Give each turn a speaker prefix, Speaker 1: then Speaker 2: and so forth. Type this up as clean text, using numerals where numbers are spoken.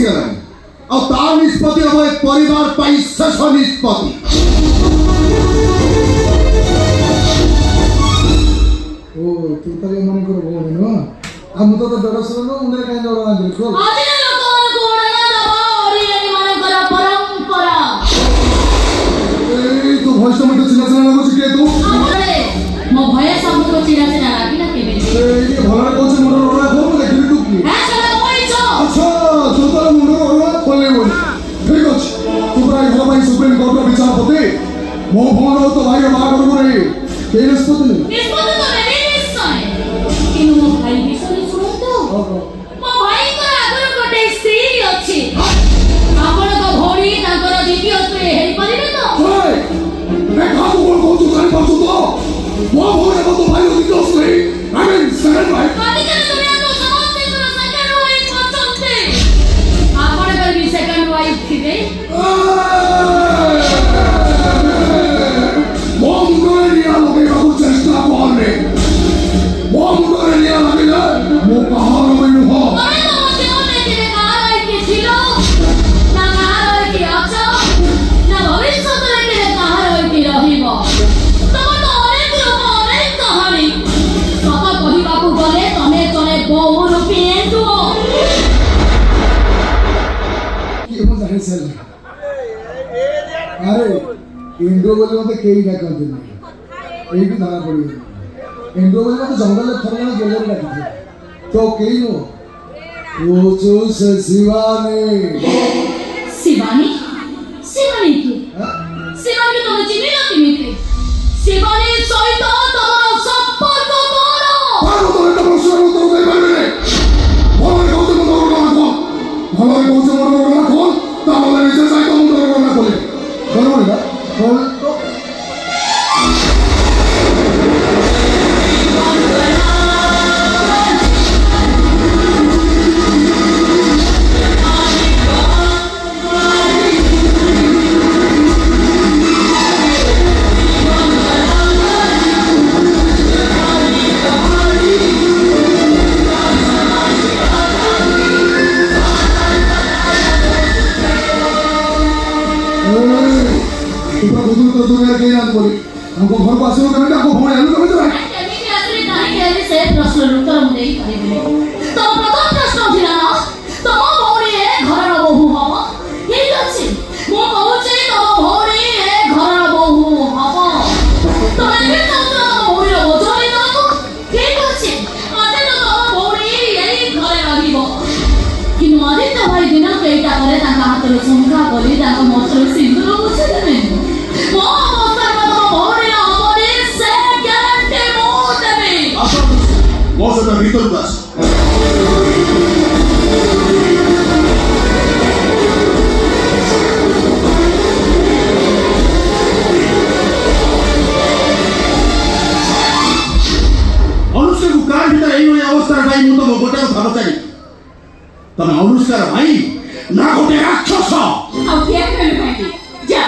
Speaker 1: ଆସିଗଲାଣି ଆଉ ତା ନିଷ୍ପତ୍ତି ହବ ଏ ପରିବାର ପାଇଁ ଶେଷ ନିଷ୍ପତ୍ତି।
Speaker 2: ଓ ତୁ ତାହେଲେ ଏମାନଙ୍କର ଭଉଣୀ ନୁହଁ? ଆଉ ମୁଁ ତ ଦେଢ଼ଶହ ନୁହଁ ମୁଣ୍ଡରେ କାହିଁ ଦୌଡ଼ ନାହାନ୍ତି ତୁ ଭଏସ ମତେ ଚିହ୍ନା ଚିହ୍ନା ଲାଗୁଛି କିଏ ତୁ?
Speaker 3: ମୋ ଭଏସ ଆମକୁ ଚିହ୍ନା ଚିହ୍ନା ଲାଗିଲା କେମିତି?
Speaker 2: ଭଲରେ କହୁଛି ମୁଣ୍ଡର ଅରୁଆ ଖୋଲ ମୁଁ ଦେଖିବି ତୁ କିଏ? ଆଚ୍ଛା ତୁ ତାର ମୁଣ୍ଡର ଅରୁଆ ଖୋଲେ ବୋଲି ଠିକ ଅଛି। ତୁ ପ୍ରାୟ ଘର ପାଇଁ ସୁପ୍ରିମକୋର୍ଟର ବିଚାରପତି ମୋ ଭଉଣୀ ତୋ ଭାଇର ବାହାଘରକୁ ନେଇ କେହି ନିଷ୍ପତ୍ତି ନେଇ
Speaker 3: କିନ୍ତୁ ମୋ ଭାଇ ବିଷୟରେ ଶୁଣନ୍ତୁ। ମୋ ଭାଇଙ୍କର ଆଗରୁ ଗୋଟେ ସ୍ତ୍ରୀ ଅଛି। ଆପଣଙ୍କ ଭଉଣୀ ତାଙ୍କର ଦ୍ୱିତୀୟ ସ୍ତ୍ରୀ ହେଇପାରିବେ ତ?
Speaker 2: ଦେଖା ତୁ କଣ କହୁଛୁ ଜାଣିପାରୁଛୁ ତ? ମୋ ଭଉଣୀ ଏବଂ ତୋ ଭାଇର ଦ୍ୱିତୀୟ ସ୍ତ୍ରୀ I mean second wife।
Speaker 3: ଆଜିକାଲି ଦୁନିଆକୁ ସମସ୍ତଙ୍କର ସେକେଣ୍ଡ ୱାଇଫ୍ ଅଛନ୍ତି। ଆପଣଙ୍କର ବି ସେକେଣ୍ଡ ୱାଇଫ୍ ଥିବେ?
Speaker 2: ମୋ ମୁଣ୍ଡରେ ନିଆଁ ଲଗେଇବାକୁ ଚେଷ୍ଟା କରନି। ମୋ ମୁଣ୍ଡରେ ନିଆଁ ଲାଗିଲେ ମୁଁ କାହାର ବି ନୁହଁ।
Speaker 3: ତମେ ତ ମଧ୍ୟ ଦେଖିବେ କାହାର ଏଠି ଥିଲ ନା କାହାର ଏଠି ଅଛ ନା ଭବିଷ୍ୟତରେ କେବେ କାହାର ଏଠି ରହିବ। ତମର ତ ଅନେକ ରୂପ ଅନେକ କାହାଣୀ। ସତ କହିବାକୁ ଗଲେ ତମେ ଜଣେ ବହୁ ରୂପୀ ଏଣ୍ଡୁଅ।
Speaker 2: କିଏ ମୁଁ ଜାଣି ସାରିଲି। ଆରେ ଏଣ୍ଡୁଅ ବୋଲି ମତେ କେହି ଡାକନ୍ତିନି। ଏଇଠି ଧରା ପଡ଼ିଗଲି। ଏଣ୍ଡୁଅ ବୋଲି ମତେ ଜଙ୍ଗଲରେ ଥରେ ଜଣେ ଗେଲରେ ଡାକିଥିଲେ। ତ କେହି ନୁହଁ ତୁ ସେ ଶିବାନୀ।
Speaker 3: ଶିବାନୀ? ଶିବାନୀ କି? ଶିବାନୀ ତମେ ଚିହ୍ନିଲ କେମିତି? ଶିବାନୀ ସହିତ ତମର ସମ୍ପର୍କ କଣ?
Speaker 2: ଭଲରେ କହୁଛି ମୁଣ୍ଡର ଗଲା ଖୋଲ ତାହେଲେ ନିଜେ ଯାଇ ତ ମୁଣ୍ଡର ଗଲା ଖୋଲେ ବରବଡ଼ିବା ଖୋଲ ତ ଦୁନିଆରେ କେହି ନାହାନ୍ତି ବୋଲି ଆମକୁ ଘରକୁ ଆସିବ କେମିତି? ଆମ ଭଉଣୀ ଆଣିଲୁ କେମିତି?
Speaker 3: କେମିତି ଆସିଲି କାହିଁକି ଆସି ସେ ପ୍ରଶ୍ନର ଉତ୍ତର ମୁଁ ଦେଇପାରିବିନି। ତମ ପ୍ରଥମ ପ୍ରଶ୍ନ ଥିଲା ନା ତମ ଭଉଣୀ ଏ ଘରର ବୋହୂ ହବ। ଠିକ ଅଛି ମୁଁ କହୁଛି ତମ ଭଉଣୀ ଏ ଘରର ବୋହୂ ହବ। ତମେ ଏବେ ଚାହୁଁଛ ତମ ଭଉଣୀର ବୋଝ ନେବାକୁ? ଠିକ ଅଛି ଆଜି ତ ତମ ଭଉଣୀ ଏଇ ଘରେ ରହିବ। କିନ୍ତୁ ଆଦିତ୍ୟ ଭାଇ ଦିନକୁ ଏଇଟା ପରେ ତାଙ୍କ ହାତରୁ ଶଙ୍ଖା କରି ତାଙ୍କ ମତରେ ସିନ୍ଦୁର ବୁଝି ଦେବେ। ମୋ ଅବସ୍ଥାରେ ତମ ଭଉଣୀର ହବନି ସେ ଗ୍ୟାରେଣ୍ଟି ମୁଁ ଦେବି।
Speaker 1: ମୋ ସହିତ ଭିତରକୁ ଆସ। ଅନୁଷ୍କାକୁ କାହା ଭିତରେ ଏଇଭଳି ଅବସ୍ଥାରେ ଭାଇ ମୁଁ ତମ ଗୋଟେ କଥା ପଚାରି ତମେ ଅନୁଷ୍କାର ଭାଇ ନା ଗୋଟେ ରାକ୍ଷସ?
Speaker 3: ଆଉ ଠିଆ କହିଲୁ କାହିଁକି? ଯା